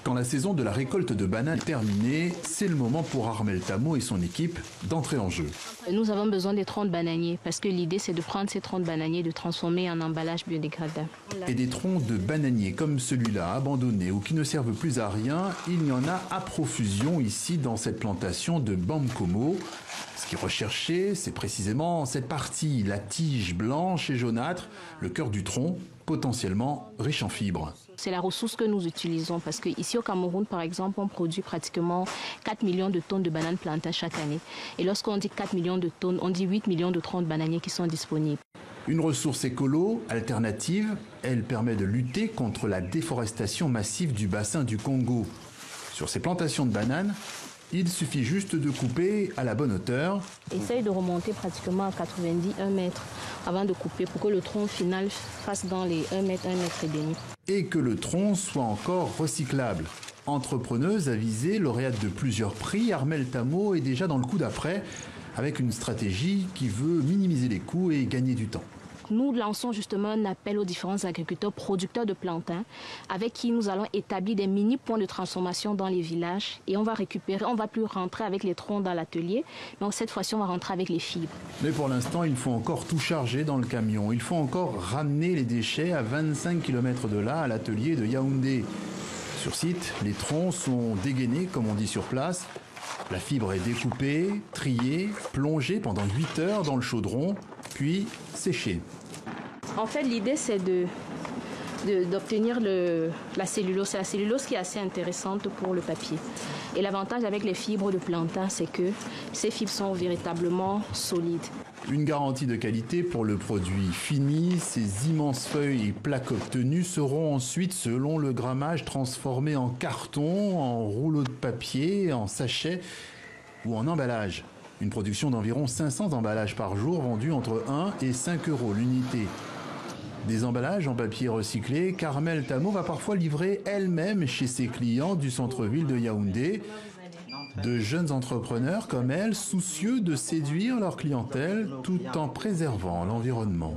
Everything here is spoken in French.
Quand la saison de la récolte de bananes est terminée, c'est le moment pour Armelle Tamo et son équipe d'entrer en jeu. Nous avons besoin des troncs de bananiers parce que l'idée c'est de prendre ces troncs de bananiers et de transformer en emballage biodégradable. Et des troncs de bananiers comme celui-là, abandonnés ou qui ne servent plus à rien, il y en a à profusion ici dans cette plantation de Bamkomo. Ce qui est recherché, c'est précisément cette partie, la tige blanche et jaunâtre, le cœur du tronc, potentiellement riche en fibres. C'est la ressource que nous utilisons parce qu'ici au Cameroun, par exemple, on produit pratiquement 4 millions de tonnes de bananes plantées chaque année. Et lorsqu'on dit 4 millions de tonnes, on dit 8 millions de troncs de bananiers qui sont disponibles. Une ressource écolo, alternative, elle permet de lutter contre la déforestation massive du bassin du Congo. Sur ces plantations de bananes, il suffit juste de couper à la bonne hauteur. Essaye de remonter pratiquement à 1 mètre avant de couper pour que le tronc final fasse dans les 1 mètre et demi. Et que le tronc soit encore recyclable. Entrepreneuse avisée, lauréate de plusieurs prix, Armelle Tamo est déjà dans le coup d'après avec une stratégie qui veut minimiser les coûts et gagner du temps. Nous lançons justement un appel aux différents agriculteurs producteurs de plantains avec qui nous allons établir des mini-points de transformation dans les villages et on va récupérer, on ne va plus rentrer avec les troncs dans l'atelier, mais cette fois-ci on va rentrer avec les fibres. Mais pour l'instant, il faut encore tout charger dans le camion. Il faut encore ramener les déchets à 25 km de là, à l'atelier de Yaoundé. Sur site, les troncs sont dégainés, comme on dit sur place. La fibre est découpée, triée, plongée pendant 8 heures dans le chaudron, puis séchée. En fait, l'idée, c'est d'obtenir la cellulose. C'est la cellulose qui est assez intéressante pour le papier. Et l'avantage avec les fibres de plantain, c'est que ces fibres sont véritablement solides. Une garantie de qualité pour le produit fini. Ces immenses feuilles et plaques obtenues seront ensuite, selon le grammage, transformées en carton, en rouleau de papier, en sachet ou en emballage. Une production d'environ 500 emballages par jour vendus entre 1 et 5 euros l'unité. Des emballages en papier recyclé qu'Armelle Tamo va parfois livrer elle-même chez ses clients du centre-ville de Yaoundé. De jeunes entrepreneurs comme elle, soucieux de séduire leur clientèle tout en préservant l'environnement.